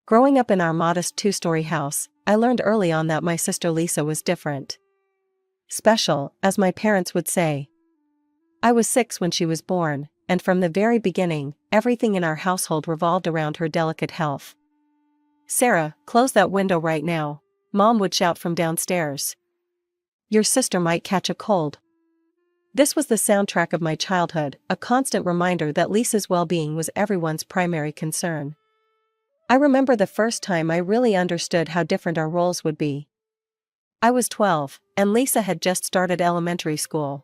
Growing up in our modest two-story house, I learned early on that my sister Lisa was different. Special, as my parents would say. I was 6 when she was born, and from the very beginning, everything in our household revolved around her delicate health. "Sarah, close that window right now," Mom would shout from downstairs. "Your sister might catch a cold." This was the soundtrack of my childhood, a constant reminder that Lisa's well-being was everyone's primary concern. I remember the first time I really understood how different our roles would be. I was 12, and Lisa had just started elementary school.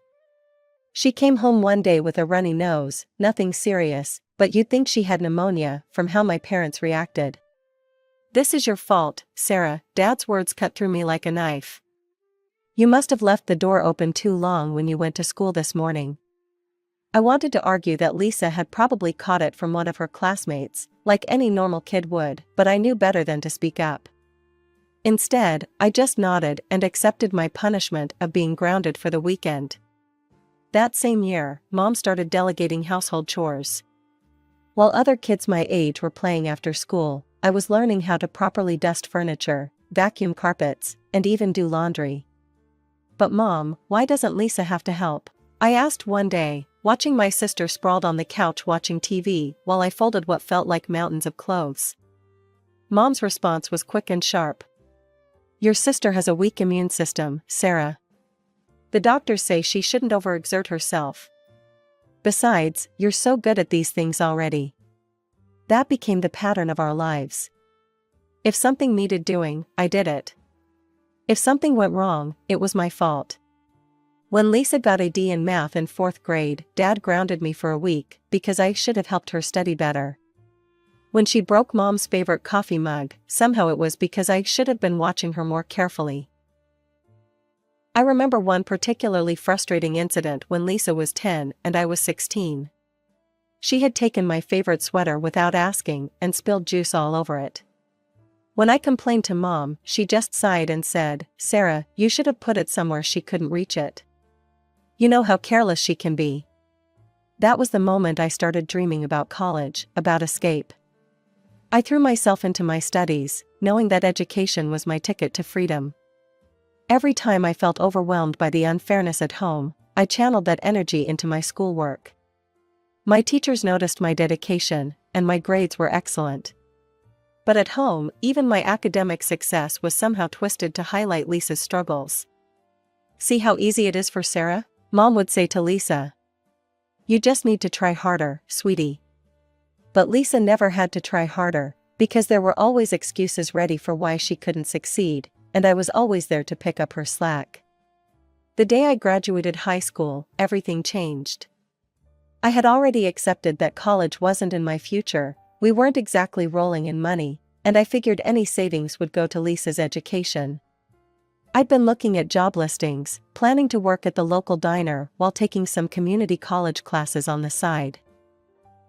She came home one day with a runny nose, nothing serious, but you'd think she had pneumonia from how my parents reacted. "This is your fault, Sarah," Dad's words cut through me like a knife. "You must have left the door open too long when you went to school this morning." I wanted to argue that Lisa had probably caught it from one of her classmates, like any normal kid would, but I knew better than to speak up. Instead, I just nodded and accepted my punishment of being grounded for the weekend. That same year, Mom started delegating household chores. While other kids my age were playing after school, I was learning how to properly dust furniture, vacuum carpets, and even do laundry. "But Mom, why doesn't Lisa have to help?" I asked one day, watching my sister sprawled on the couch watching TV while I folded what felt like mountains of clothes. Mom's response was quick and sharp. "Your sister has a weak immune system, Sarah. The doctors say she shouldn't overexert herself. Besides, you're so good at these things already." That became the pattern of our lives. If something needed doing, I did it. If something went wrong, it was my fault. When Lisa got a D in math in 4th grade, Dad grounded me for a week because I should have helped her study better. When she broke Mom's favorite coffee mug, somehow it was because I should have been watching her more carefully. I remember one particularly frustrating incident when Lisa was 10 and I was 16. She had taken my favorite sweater without asking and spilled juice all over it. When I complained to Mom, she just sighed and said, "Sarah, you should have put it somewhere she couldn't reach it. You know how careless she can be." That was the moment I started dreaming about college, about escape. I threw myself into my studies, knowing that education was my ticket to freedom. Every time I felt overwhelmed by the unfairness at home, I channeled that energy into my schoolwork. My teachers noticed my dedication, and my grades were excellent. But at home, even my academic success was somehow twisted to highlight Lisa's struggles. "See how easy it is for Sarah?" Mom would say to Lisa. "You just need to try harder, sweetie." But Lisa never had to try harder, because there were always excuses ready for why she couldn't succeed, and I was always there to pick up her slack. The day I graduated high school, everything changed. I had already accepted that college wasn't in my future, we weren't exactly rolling in money, and I figured any savings would go to Lisa's education. I'd been looking at job listings, planning to work at the local diner while taking some community college classes on the side.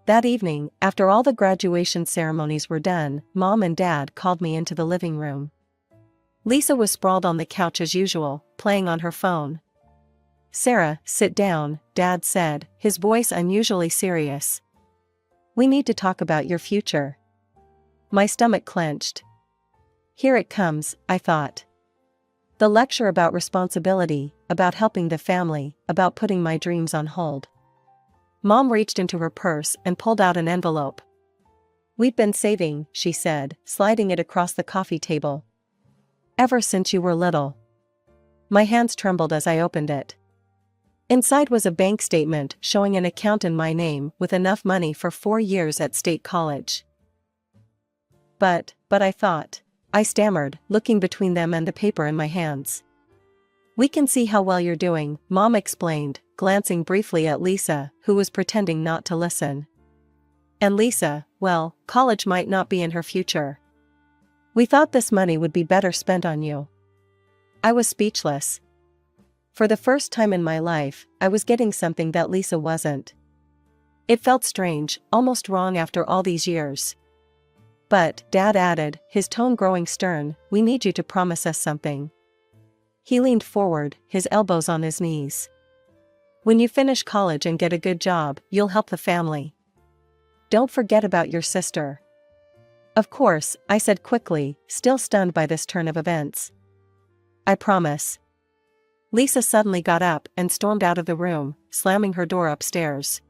That evening, after all the graduation ceremonies were done, Mom and Dad called me into the living room. Lisa was sprawled on the couch as usual, playing on her phone. "Sarah, sit down," Dad said, his voice unusually serious. "We need to talk about your future." My stomach clenched. Here it comes, I thought. The lecture about responsibility, about helping the family, about putting my dreams on hold. Mom reached into her purse and pulled out an envelope. "We've been saving," she said, sliding it across the coffee table. "Ever since you were little." My hands trembled as I opened it. Inside was a bank statement showing an account in my name with enough money for 4 years at state college. But I thought. I stammered, looking between them and the paper in my hands. "We can see how well you're doing," Mom explained, glancing briefly at Lisa, who was pretending not to listen. "And Lisa, well, college might not be in her future. We thought this money would be better spent on you." I was speechless. For the first time in my life, I was getting something that Lisa wasn't. It felt strange, almost wrong after all these years. "But," Dad added, his tone growing stern, "we need you to promise us something." He leaned forward, his elbows on his knees. "When you finish college and get a good job, you'll help the family. Don't forget about your sister." Of course, I said quickly, still stunned by this turn of events. I promise. Lisa suddenly got up and stormed out of the room, slamming her door upstairs.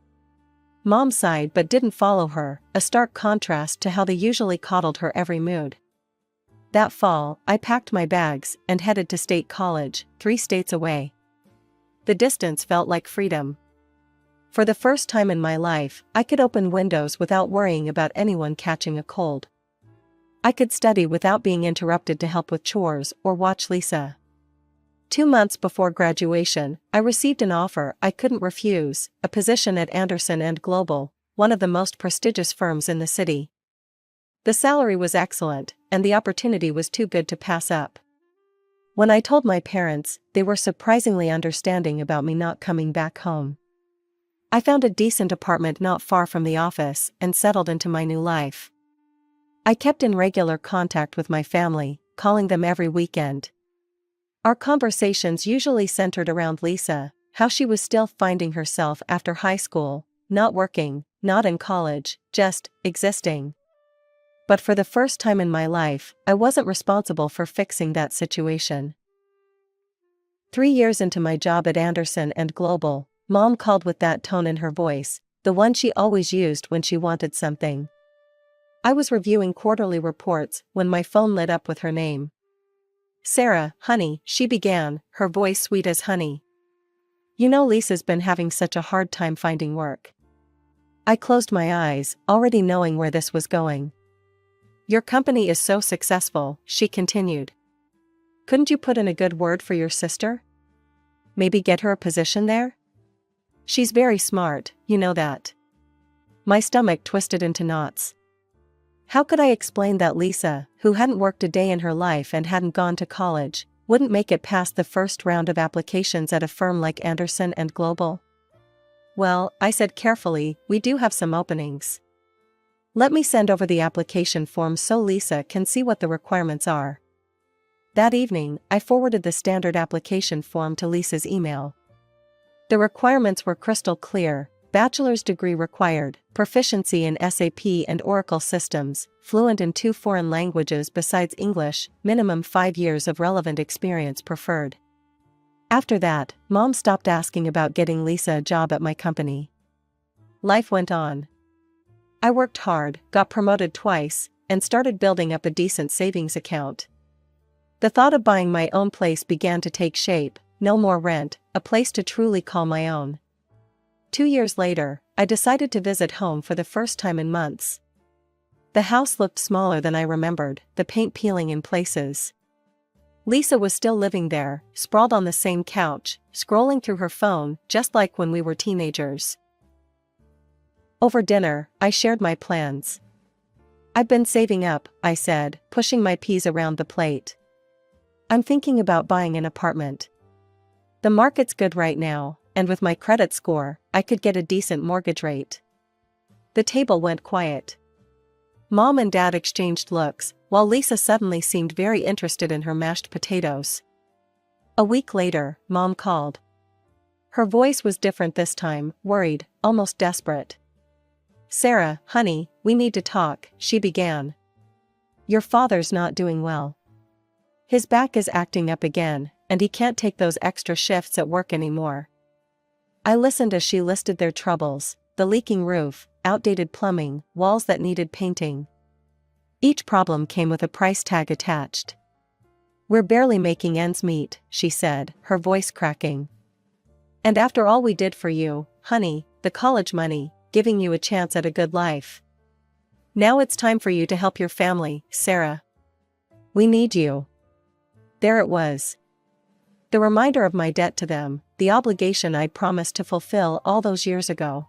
Mom sighed but didn't follow her, a stark contrast to how they usually coddled her every mood. That fall, I packed my bags and headed to State College, 3 states away. The distance felt like freedom. For the first time in my life, I could open windows without worrying about anyone catching a cold. I could study without being interrupted to help with chores or watch Lisa. 2 months before graduation, I received an offer I couldn't refuse, a position at Anderson & Global, one of the most prestigious firms in the city. The salary was excellent, and the opportunity was too good to pass up. When I told my parents, they were surprisingly understanding about me not coming back home. I found a decent apartment not far from the office and settled into my new life. I kept in regular contact with my family, calling them every weekend. Our conversations usually centered around Lisa, how she was still finding herself after high school, not working, not in college, just existing. But for the first time in my life, I wasn't responsible for fixing that situation. 3 years into my job at Anderson & Global, Mom called with that tone in her voice, the one she always used when she wanted something. I was reviewing quarterly reports when my phone lit up with her name. "Sarah, honey," she began, her voice sweet as honey. "You know Lisa's been having such a hard time finding work." I closed my eyes, already knowing where this was going. "Your company is so successful," she continued. "Couldn't you put in a good word for your sister? Maybe get her a position there? She's very smart, you know that." My stomach twisted into knots. How could I explain that Lisa, who hadn't worked a day in her life and hadn't gone to college, wouldn't make it past the first round of applications at a firm like Anderson & Global? "Well," I said carefully, "we do have some openings. Let me send over the application form so Lisa can see what the requirements are." That evening, I forwarded the standard application form to Lisa's email. The requirements were crystal clear: bachelor's degree required, proficiency in SAP and Oracle systems, fluent in 2 foreign languages besides English, minimum 5 years of relevant experience preferred. After that, Mom stopped asking about getting Lisa a job at my company. Life went on. I worked hard, got promoted twice, and started building up a decent savings account. The thought of buying my own place began to take shape: no more rent, a place to truly call my own. 2 years later, I decided to visit home for the first time in months. The house looked smaller than I remembered, the paint peeling in places. Lisa was still living there, sprawled on the same couch, scrolling through her phone, just like when we were teenagers. Over dinner, I shared my plans. "I've been saving up," I said, pushing my peas around the plate. "I'm thinking about buying an apartment. The market's good right now, and with my credit score, I could get a decent mortgage rate." The table went quiet. Mom and Dad exchanged looks, while Lisa suddenly seemed very interested in her mashed potatoes. A week later, Mom called. Her voice was different this time, worried, almost desperate. "Sarah, honey, we need to talk," she began. "Your father's not doing well. His back is acting up again, and he can't take those extra shifts at work anymore." I listened as she listed their troubles: the leaking roof, outdated plumbing, walls that needed painting. Each problem came with a price tag attached. "We're barely making ends meet," she said, her voice cracking. "And after all we did for you, honey, the college money, giving you a chance at a good life. Now it's time for you to help your family, Sarah. We need you." There it was. The reminder of my debt to them, the obligation I'd promised to fulfill all those years ago.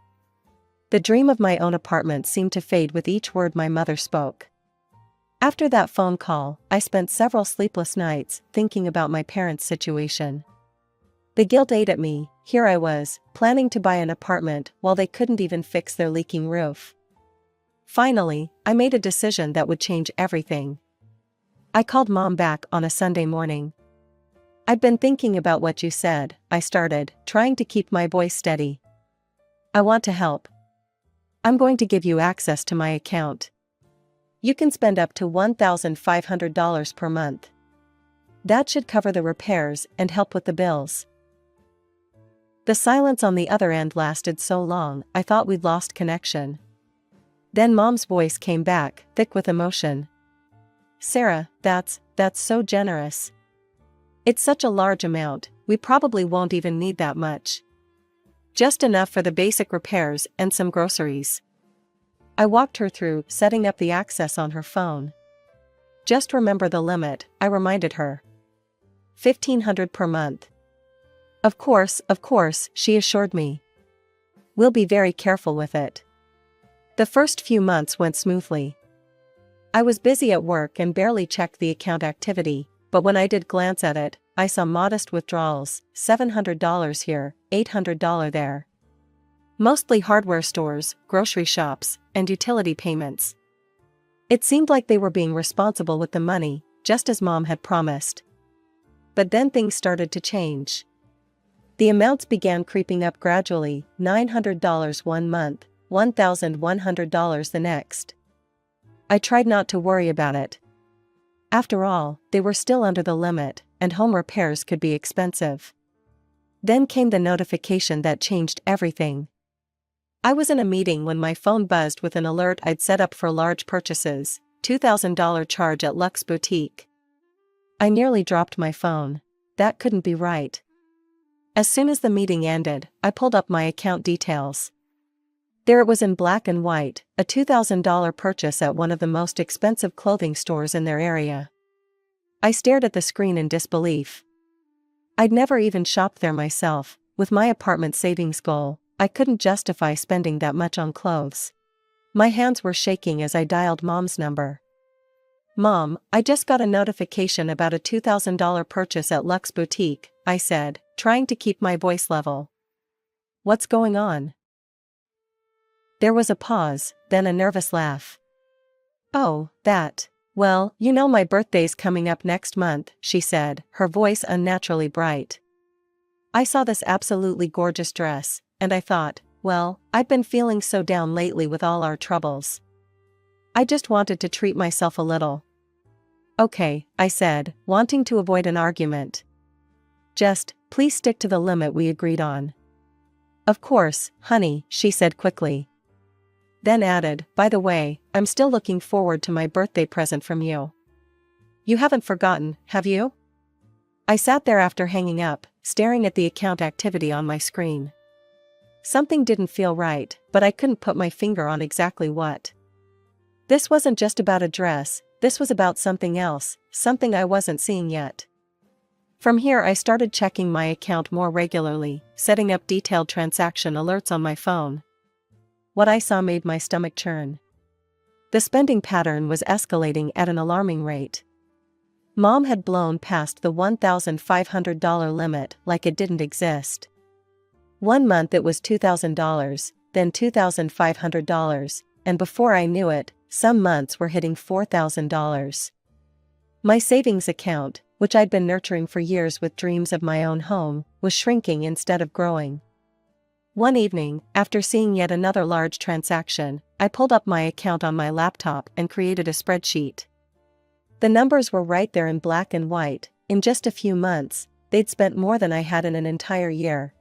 The dream of my own apartment seemed to fade with each word my mother spoke. After that phone call, I spent several sleepless nights thinking about my parents' situation. The guilt ate at me. Here I was, planning to buy an apartment while they couldn't even fix their leaking roof. Finally, I made a decision that would change everything. I called Mom back on a Sunday morning. "I've been thinking about what you said," I started, trying to keep my voice steady. "I want to help. I'm going to give you access to my account. You can spend up to $1,500 per month. That should cover the repairs and help with the bills." The silence on the other end lasted so long, I thought we'd lost connection. Then Mom's voice came back, thick with emotion. "Sarah, that's so generous. It's such a large amount, we probably won't even need that much. Just enough for the basic repairs and some groceries." I walked her through setting up the access on her phone. "Just remember the limit," I reminded her. $1,500 per month. Of course, she assured me. "We'll be very careful with it." The first few months went smoothly. I was busy at work and barely checked the account activity, but when I did glance at it, I saw modest withdrawals, $700 here, $800 there. Mostly hardware stores, grocery shops, and utility payments. It seemed like they were being responsible with the money, just as Mom had promised. But then things started to change. The amounts began creeping up gradually, $900 one month, $1,100 the next. I tried not to worry about it. After all, they were still under the limit, and home repairs could be expensive. Then came the notification that changed everything. I was in a meeting when my phone buzzed with an alert I'd set up for large purchases, $2,000 charge at Luxe Boutique. I nearly dropped my phone. That couldn't be right. As soon as the meeting ended, I pulled up my account details. There it was in black and white, a $2,000 purchase at one of the most expensive clothing stores in their area. I stared at the screen in disbelief. I'd never even shopped there myself. With my apartment savings goal, I couldn't justify spending that much on clothes. My hands were shaking as I dialed Mom's number. "Mom, I just got a notification about a $2,000 purchase at Luxe Boutique," I said, trying to keep my voice level. "What's going on?" There was a pause, then a nervous laugh. "Oh, that. Well, you know my birthday's coming up next month," she said, her voice unnaturally bright. I saw this absolutely gorgeous dress, and I thought, well, I've been feeling so down lately with all our troubles. I just wanted to treat myself a little. "Okay," I said, wanting to avoid an argument. "Just, please stick to the limit we agreed on." "Of course, honey," she said quickly. Then added, "By the way, I'm still looking forward to my birthday present from you. You haven't forgotten, have you?" I sat there after hanging up, staring at the account activity on my screen. Something didn't feel right, but I couldn't put my finger on exactly what. This wasn't just about a dress, this was about something else, something I wasn't seeing yet. From here I started checking my account more regularly, setting up detailed transaction alerts on my phone. What I saw made my stomach churn. The spending pattern was escalating at an alarming rate. Mom had blown past the $1,500 limit like it didn't exist. One month it was $2,000, then $2,500, and before I knew it, some months were hitting $4,000. My savings account, which I'd been nurturing for years with dreams of my own home, was shrinking instead of growing. One evening, after seeing yet another large transaction, I pulled up my account on my laptop and created a spreadsheet. The numbers were right there in black and white. In just a few months, they'd spent more than I had in an entire year.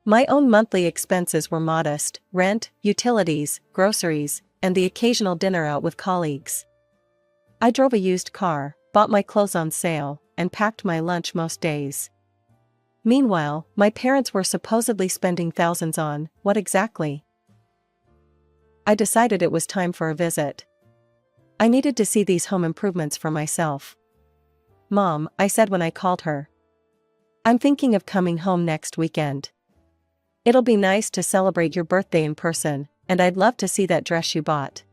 My own monthly expenses were modest: rent, utilities, groceries, and the occasional dinner out with colleagues. I drove a used car, bought my clothes on sale, and packed my lunch most days. Meanwhile, my parents were supposedly spending thousands on what exactly? I decided it was time for a visit. I needed to see these home improvements for myself. "Mom," I said when I called her, "I'm thinking of coming home next weekend. It'll be nice to celebrate your birthday in person, and I'd love to see that dress you bought.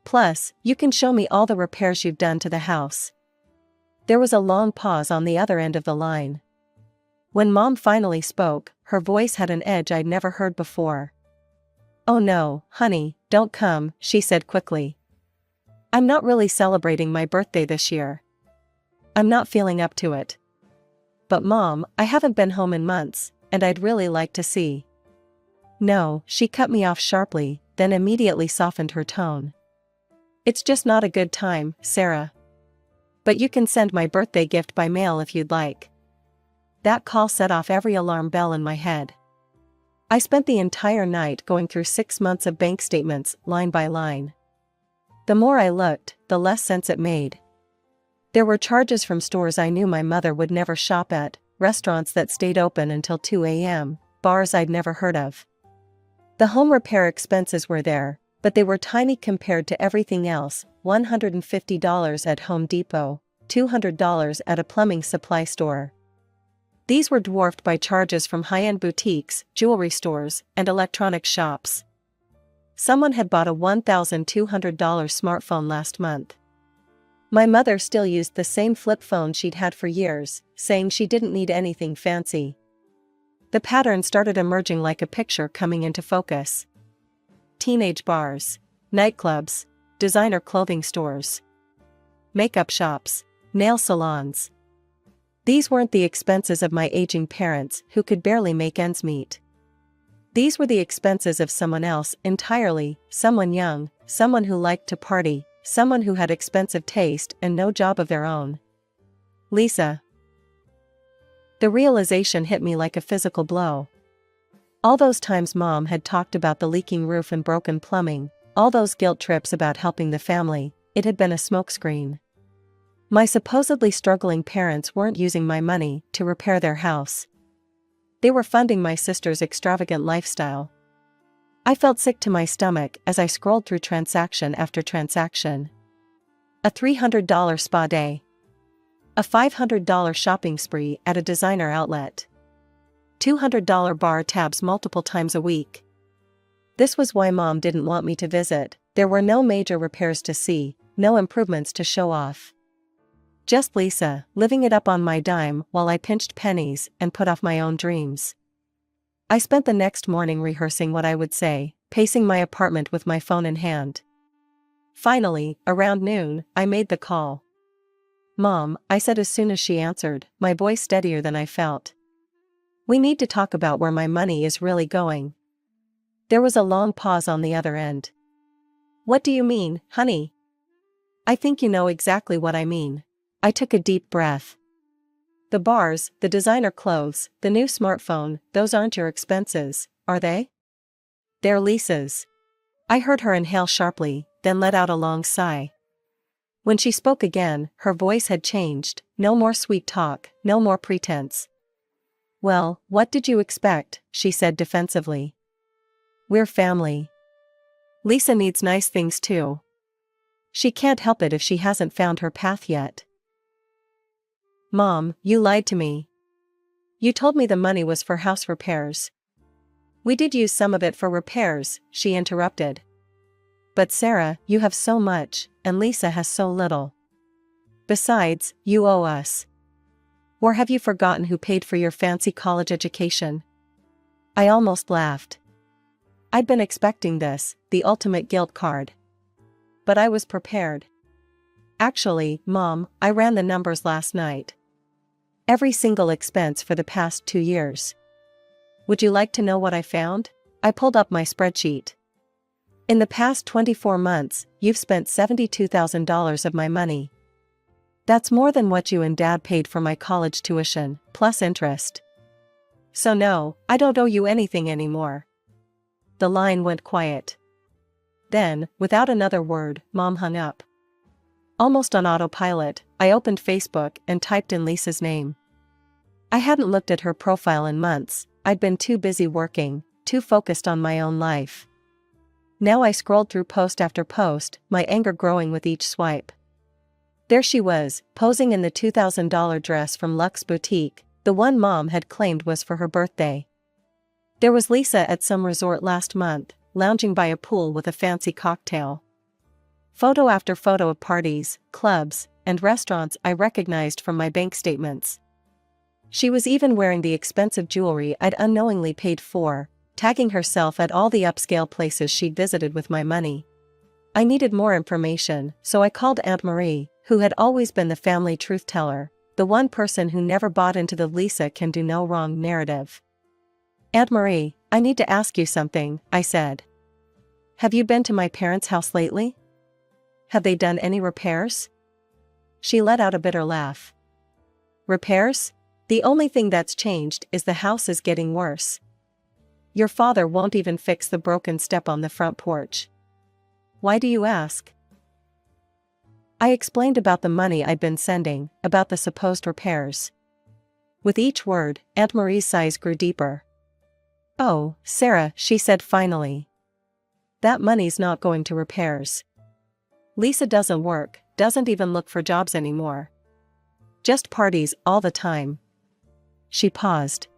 Plus, you can show me all the repairs you've done to the house." There was a long pause on the other end of the line. When Mom finally spoke, her voice had an edge I'd never heard before. "Oh no, honey, don't come," she said quickly. "I'm not really celebrating my birthday this year. I'm not feeling up to it. But Mom, I haven't been home in months, and I'd really like to see." "No," she cut me off sharply, then immediately softened her tone. It's just not a good time, Sarah. But you can send my birthday gift by mail if you'd like. That call set off every alarm bell in my head. I spent the entire night going through 6 months of bank statements, line by line. The more I looked, the less sense it made. There were charges from stores I knew my mother would never shop at, restaurants that stayed open until 2 a.m., bars I'd never heard of. The home repair expenses were there, but they were tiny compared to everything else: $150 at Home Depot, $200 at a plumbing supply store. These were dwarfed by charges from high-end boutiques, jewelry stores, and electronic shops. Someone had bought a $1,200 smartphone last month. My mother still used the same flip phone she'd had for years, saying she didn't need anything fancy. The pattern started emerging like a picture coming into focus. Teenage bars, nightclubs, designer clothing stores, makeup shops, nail salons. These weren't the expenses of my aging parents who could barely make ends meet. These were the expenses of someone else entirely, someone young, someone who liked to party, someone who had expensive taste and no job of their own. Lisa. The realization hit me like a physical blow. All those times Mom had talked about the leaking roof and broken plumbing, all those guilt trips about helping the family, it had been a smokescreen. My supposedly struggling parents weren't using my money to repair their house. They were funding my sister's extravagant lifestyle. I felt sick to my stomach as I scrolled through transaction after transaction. A $300 spa day. A $500 shopping spree at a designer outlet. $200 bar tabs multiple times a week. This was why Mom didn't want me to visit. There were no major repairs to see, no improvements to show off. Just Lisa, living it up on my dime while I pinched pennies and put off my own dreams. I spent the next morning rehearsing what I would say, pacing my apartment with my phone in hand. Finally, around noon, I made the call. "Mom," I said as soon as she answered, my voice steadier than I felt. "We need to talk about where my money is really going." There was a long pause on the other end. "What do you mean, honey?" "I think you know exactly what I mean." I took a deep breath. "The bars, the designer clothes, the new smartphone, those aren't your expenses, are they?" "They're Lisa's." I heard her inhale sharply, then let out a long sigh. When she spoke again, her voice had changed, no more sweet talk, no more pretense. "Well, what did you expect?" she said defensively. "We're family. Lisa needs nice things too. She can't help it if she hasn't found her path yet." "Mom, you lied to me. You told me the money was for house repairs." "We did use some of it for repairs," she interrupted. "But Sarah, you have so much, and Lisa has so little. Besides, you owe us. Or have you forgotten who paid for your fancy college education?" I almost laughed. I'd been expecting this, the ultimate guilt card. But I was prepared. "Actually, Mom, I ran the numbers last night. Every single expense for the past 2 years. Would you like to know what I found?" I pulled up my spreadsheet. "In the past 24 months, you've spent $72,000 of my money. That's more than what you and Dad paid for my college tuition, plus interest. So no, I don't owe you anything anymore." The line went quiet. Then, without another word, Mom hung up. Almost on autopilot, I opened Facebook and typed in Lisa's name. I hadn't looked at her profile in months. I'd been too busy working, too focused on my own life. Now I scrolled through post after post, my anger growing with each swipe. There she was, posing in the $2,000 dress from Luxe Boutique, the one Mom had claimed was for her birthday. There was Lisa at some resort last month, lounging by a pool with a fancy cocktail. Photo after photo of parties, clubs, and restaurants I recognized from my bank statements. She was even wearing the expensive jewelry I'd unknowingly paid for, tagging herself at all the upscale places she'd visited with my money. I needed more information, so I called Aunt Marie, who had always been the family truth teller, the one person who never bought into the Lisa can do no wrong narrative. "Aunt Marie, I need to ask you something," I said. "Have you been to my parents' house lately?" Have they done any repairs? She let out a bitter laugh. Repairs? The only thing that's changed is the house is getting worse. Your father won't even fix the broken step on the front porch. Why do you ask? I explained about the money I'd been sending, about the supposed repairs. With each word, Aunt Marie's sighs grew deeper. Oh, Sarah, she said finally. That money's not going to repairs. Lisa doesn't work, doesn't even look for jobs anymore. Just parties all the time. She paused.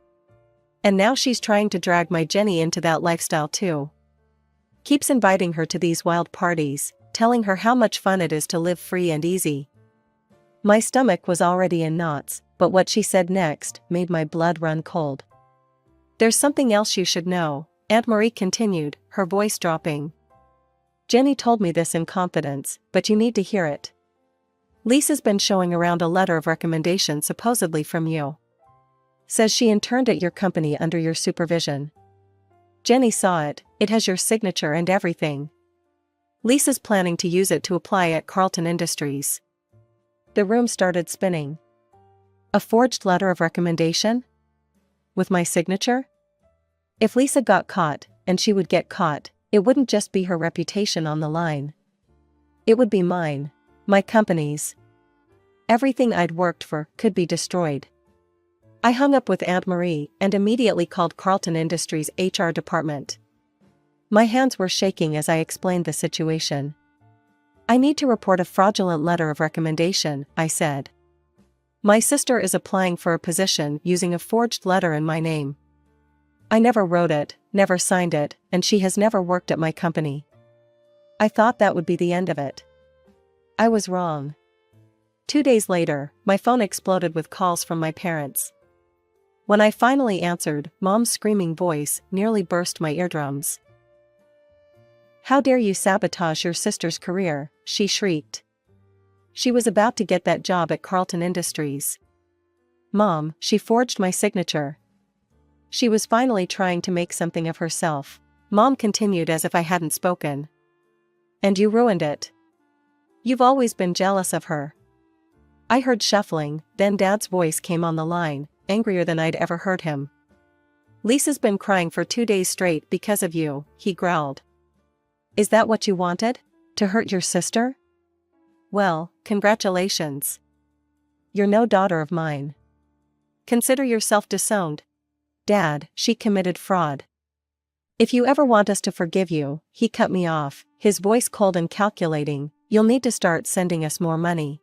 And now she's trying to drag my Jenny into that lifestyle too. Keeps inviting her to these wild parties, telling her how much fun it is to live free and easy. My stomach was already in knots, but what she said next made my blood run cold. There's something else you should know, Aunt Marie continued, her voice dropping. Jenny told me this in confidence, but you need to hear it. Lisa's been showing around a letter of recommendation supposedly from you. Says she interned at your company under your supervision. Jenny saw it, it has your signature and everything. Lisa's planning to use it to apply at Carlton Industries. The room started spinning. A forged letter of recommendation? With my signature? If Lisa got caught, and she would get caught, it wouldn't just be her reputation on the line. It would be mine, my company's. Everything I'd worked for could be destroyed. I hung up with Aunt Marie and immediately called Carlton Industries' HR department. My hands were shaking as I explained the situation. I need to report a fraudulent letter of recommendation, I said. My sister is applying for a position using a forged letter in my name. I never wrote it, never signed it, and she has never worked at my company. I thought that would be the end of it. I was wrong. 2 days later, my phone exploded with calls from my parents. When I finally answered, Mom's screaming voice nearly burst my eardrums. How dare you sabotage your sister's career, she shrieked. She was about to get that job at Carlton Industries. Mom, she forged my signature. She was finally trying to make something of herself, Mom continued as if I hadn't spoken. And you ruined it. You've always been jealous of her. I heard shuffling, then Dad's voice came on the line, angrier than I'd ever heard him. Lisa's been crying for 2 days straight because of you, he growled. Is that what you wanted? To hurt your sister? Well, congratulations. You're no daughter of mine. Consider yourself disowned. Dad, she committed fraud. If you ever want us to forgive you, he cut me off, his voice cold and calculating, you'll need to start sending us more money.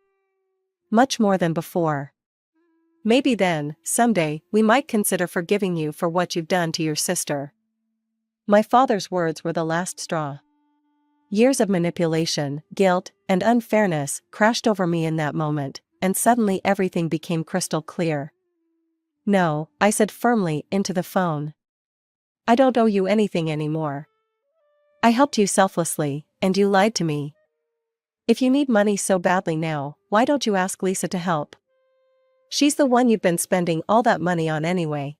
Much more than before. Maybe then, someday, we might consider forgiving you for what you've done to your sister. My father's words were the last straw. Years of manipulation, guilt, and unfairness crashed over me in that moment, and suddenly everything became crystal clear. No, I said firmly into the phone. I don't owe you anything anymore. I helped you selflessly, and you lied to me. If you need money so badly now, why don't you ask Lisa to help? She's the one you've been spending all that money on anyway.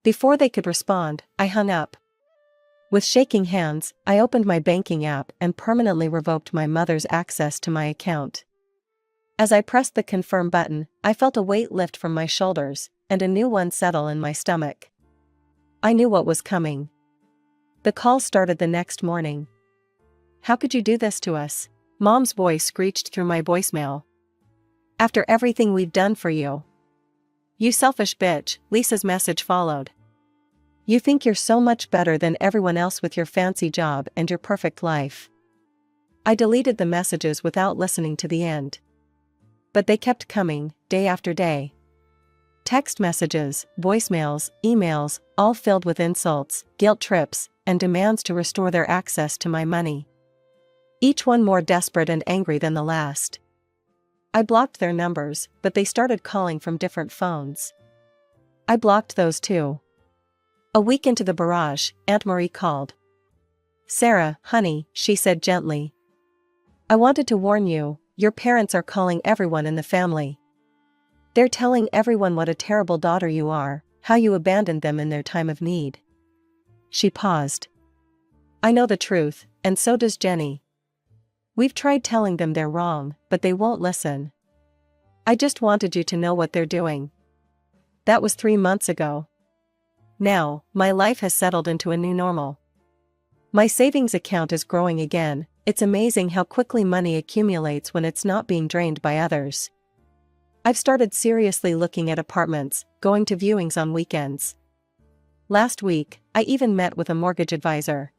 Before they could respond, I hung up. With shaking hands, I opened my banking app and permanently revoked my mother's access to my account. As I pressed the confirm button, I felt a weight lift from my shoulders, and a new one settle in my stomach. I knew what was coming. The call started the next morning. How could you do this to us? Mom's voice screeched through my voicemail. After everything we've done for you. You selfish bitch, Lisa's message followed. You think you're so much better than everyone else with your fancy job and your perfect life. I deleted the messages without listening to the end. But they kept coming, day after day. Text messages, voicemails, emails, all filled with insults, guilt trips, and demands to restore their access to my money. Each one more desperate and angry than the last. I blocked their numbers, but they started calling from different phones. I blocked those too. A week into the barrage, Aunt Marie called. Sarah, honey, she said gently. I wanted to warn you, your parents are calling everyone in the family. They're telling everyone what a terrible daughter you are, how you abandoned them in their time of need. She paused. I know the truth, and so does Jenny. We've tried telling them they're wrong, but they won't listen. I just wanted you to know what they're doing. That was 3 months ago. Now, my life has settled into a new normal. My savings account is growing again. It's amazing how quickly money accumulates when it's not being drained by others. I've started seriously looking at apartments, going to viewings on weekends. Last week, I even met with a mortgage advisor.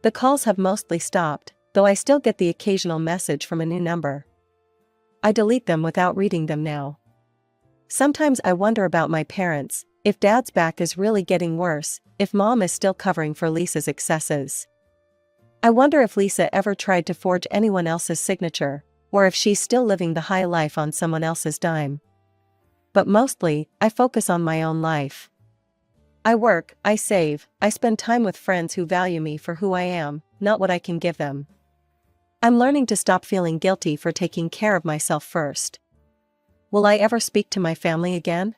The calls have mostly stopped, though I still get the occasional message from a new number. I delete them without reading them now. Sometimes I wonder about my parents, if Dad's back is really getting worse, if Mom is still covering for Lisa's excesses. I wonder if Lisa ever tried to forge anyone else's signature, or if she's still living the high life on someone else's dime. But mostly, I focus on my own life. I work, I save, I spend time with friends who value me for who I am, not what I can give them. I'm learning to stop feeling guilty for taking care of myself first. Will I ever speak to my family again?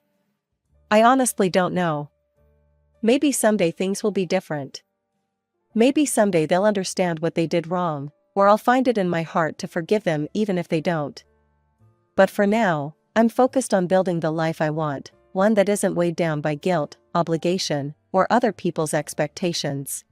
I honestly don't know. Maybe someday things will be different. Maybe someday they'll understand what they did wrong, or I'll find it in my heart to forgive them even if they don't. But for now, I'm focused on building the life I want, one that isn't weighed down by guilt, obligation, or other people's expectations.